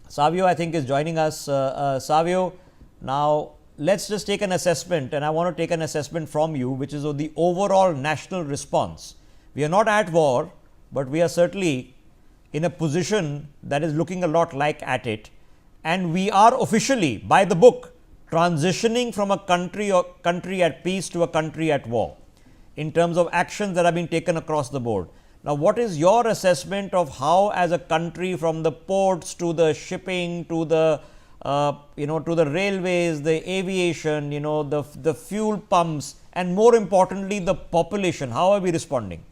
Savio, I think, is joining us. Savio, now let's just take an assessment, and I want to take an assessment from you, which is of the overall national response. We are not at war, but we are certainly in a position that is looking a lot like at it, and we are officially, by the book, transitioning from a country at peace to a country at war in terms of actions that have been taken across the board. Now, what is your assessment of how, as a country, from the ports to the shipping to the to the railways, the aviation, the fuel pumps, and more importantly, the population, how are we responding?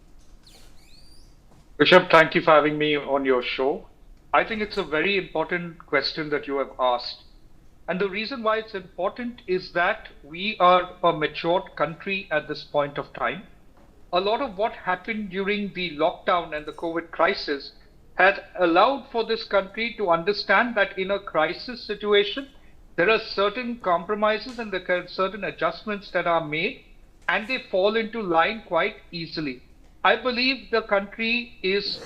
Rishabh, thank you for having me on your show. I think it's a very important question that you have asked. And the reason why it's important is that we are a matured country at this point of time. A lot of what happened during the lockdown and the COVID crisis has allowed for this country to understand that in a crisis situation, there are certain compromises and there are certain adjustments that are made, and they fall into line quite easily. I believe the country is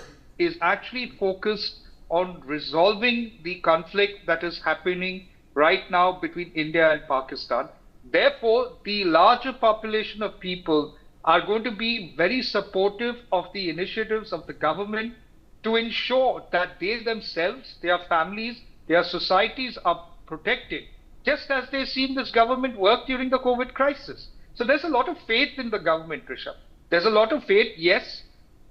actually focused on resolving the conflict that is happening right now between India and Pakistan. Therefore, the larger population of people are going to be very supportive of the initiatives of the government to ensure that they themselves, their families, their societies are protected, just as they've seen this government work during the COVID crisis. So there's a lot of faith in the government, Rishabh. There's a lot of faith, yes.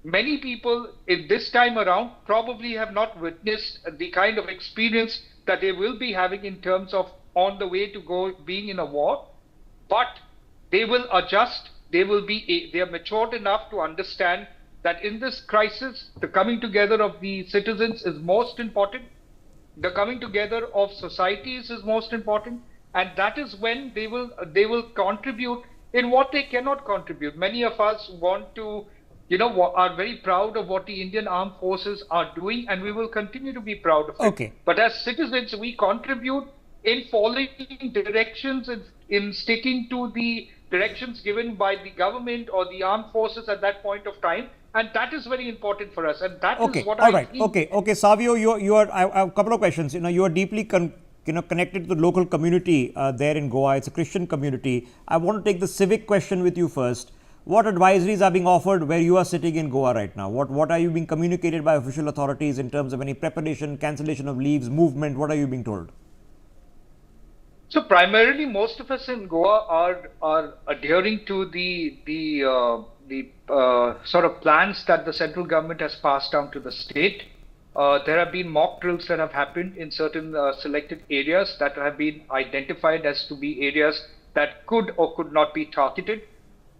Many people in this time around probably have not witnessed the kind of experience that they will be having in terms of on the way to go being in a war, but they will adjust. They are matured enough to understand that in this crisis, the coming together of the citizens is most important. The coming together of societies is most important, and that is when they will contribute in what they cannot contribute. Many of us want to, are very proud of what the Indian Armed Forces are doing, and we will continue to be proud of it. Okay. But as citizens, we contribute in following directions and in sticking to the directions given by the government or the armed forces at that point of time, and that is very important for us. And that is what I think. Okay, Savio, you are. I have a couple of questions. You are deeply connected to the local community there in Goa. It's a Christian community. I want to take the civic question with you first. What advisories are being offered where you are sitting in Goa right now? What are you being communicated by official authorities in terms of any preparation, cancellation of leaves, movement? What are you being told? So primarily, most of us in Goa are adhering to the sort of plans that the central government has passed down to the state. There have been mock drills that have happened in certain selected areas that have been identified as to be areas that could or could not be targeted.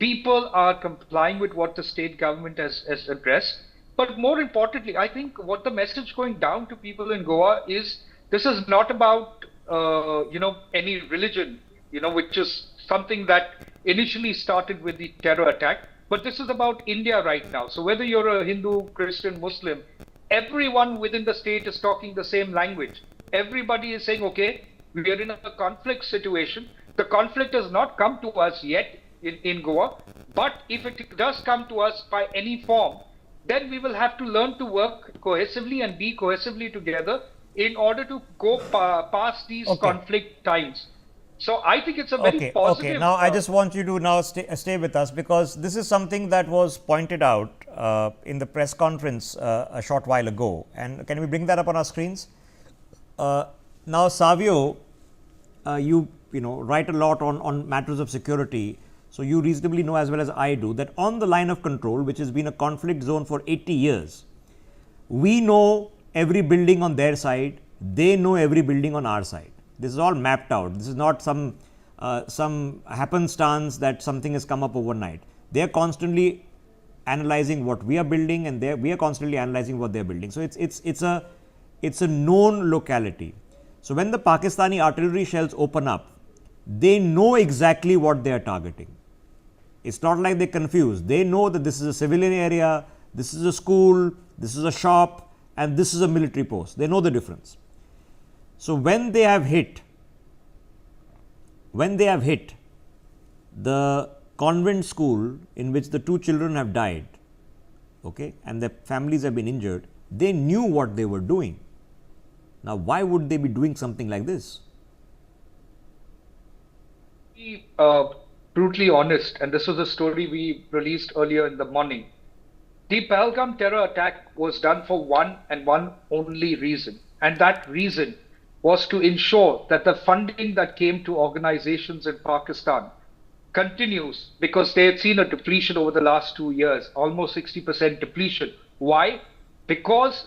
People are complying with what the state government has addressed. But more importantly, I think what the message going down to people in Goa is this is not about any religion, which is something that initially started with the terror attack. But this is about India right now. So whether you're a Hindu, Christian, Muslim, everyone within the state is talking the same language. Everybody is saying, okay, we are in a conflict situation. The conflict has not come to us yet in Goa. But if it does come to us by any form, then we will have to learn to work cohesively and be cohesively together in order to go past these conflict times. So I think it's a very positive. Okay, now I just want you to now stay with us, because this is something that was pointed out in the press conference a short while ago. And can we bring that up on our screens? Now, Savio, you write a lot on matters of security. So you reasonably know as well as I do that on the line of control, which has been a conflict zone for 80 years, we know every building on their side, they know every building on our side. This is all mapped out. This is not some happenstance that something has come up overnight. They are constantly analyzing what we are building, and we are constantly analyzing what they are building. So it's a known locality. So when the Pakistani artillery shells open up, they know exactly what they are targeting. It's not like they're confused. They know that this is a civilian area, this is a school, this is a shop, and this is a military post. They know the difference. So when they have hit the convent school in which the 2 children have died, and their families have been injured, they knew what they were doing. Now, why would they be doing something like this? Be brutally honest, and this was a story we released earlier in the morning. The Pahalgam terror attack was done for one and one only reason, and that reason was to ensure that the funding that came to organizations in Pakistan continues, because they had seen a depletion over the last 2 years, almost 60% depletion. Why? Because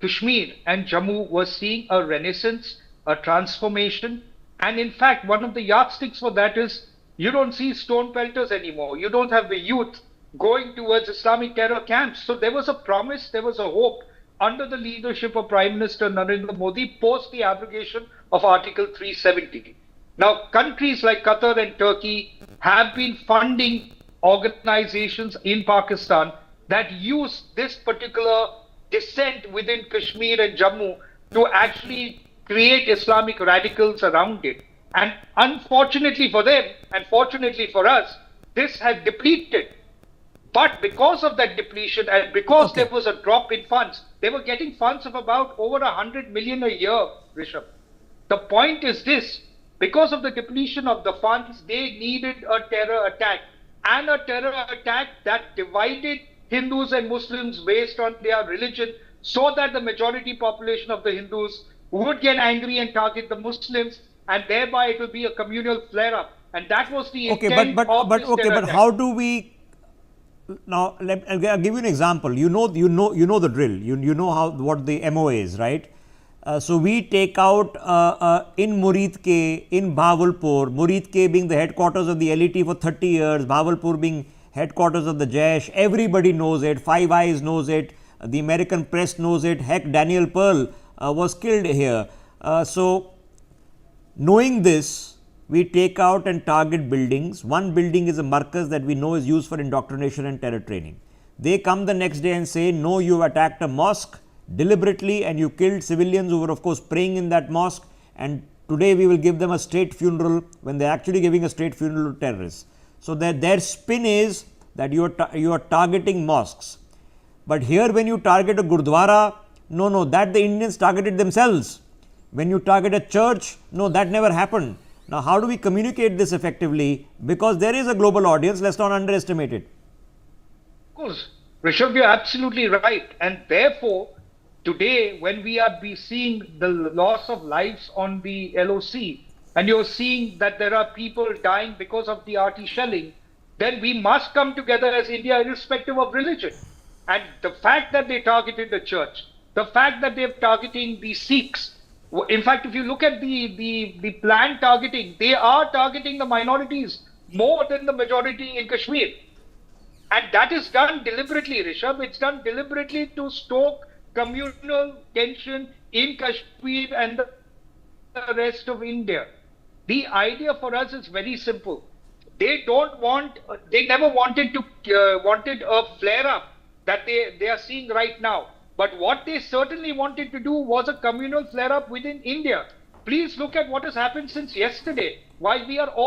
Kashmir and Jammu were seeing a renaissance, a transformation, and in fact, one of the yardsticks for that is you don't see stone pelters anymore. You don't have the youth going towards Islamic terror camps. So there was a promise, there was a hope under the leadership of Prime Minister Narendra Modi post the abrogation of Article 370. Now, countries like Qatar and Turkey have been funding organizations in Pakistan that use this particular dissent within Kashmir and Jammu to actually create Islamic radicals around it. And unfortunately for them, and fortunately for us, this has depleted. But because of that depletion and because there was a drop in funds, they were getting funds of about over 100 million a year, Rishabh. The point is this, because of the depletion of the funds, they needed a terror attack, and a terror attack that divided Hindus and Muslims based on their religion, so that the majority population of the Hindus would get angry and target the Muslims, and thereby it will be a communal flare-up. And that was the intent of this terror attack. How do we now? I'll give you an example. You know the drill. You know what the MOA is, right? So we take out in Muridke, in Bahawalpur, Muridke being the headquarters of the LET for 30 years, Bahawalpur being headquarters of the Jaish. Everybody knows it. Five Eyes knows it. The American press knows it. Heck, Daniel Pearl was killed here. So knowing this, we take out and target buildings. One building is a markaz that we know is used for indoctrination and terror training. They come the next day and say, no, you attacked a mosque deliberately and you killed civilians who were of course praying in that mosque, and today we will give them a state funeral, when they are actually giving a state funeral to terrorists. So their spin is that you are targeting mosques. But here when you target a Gurdwara, no, that the Indians targeted themselves. When you target a church, no, that never happened. Now, how do we communicate this effectively? Because there is a global audience, let's not underestimate it. Of course, Rishabh, you're absolutely right. And therefore, today, when we are seeing the loss of lives on the LOC, and you're seeing that there are people dying because of the RT shelling, then we must come together as India, irrespective of religion. And the fact that they targeted the church, the fact that they're targeting the Sikhs, in fact, if you look at the planned targeting, they are targeting the minorities more than the majority in Kashmir. And that is done deliberately, Rishabh. It's done deliberately to stoke communal tension in Kashmir and the rest of India. The idea for us is very simple. They never wanted a flare-up that they are seeing right now. But what they certainly wanted to do was a communal flare-up within India. Please look at what has happened since yesterday. While we are all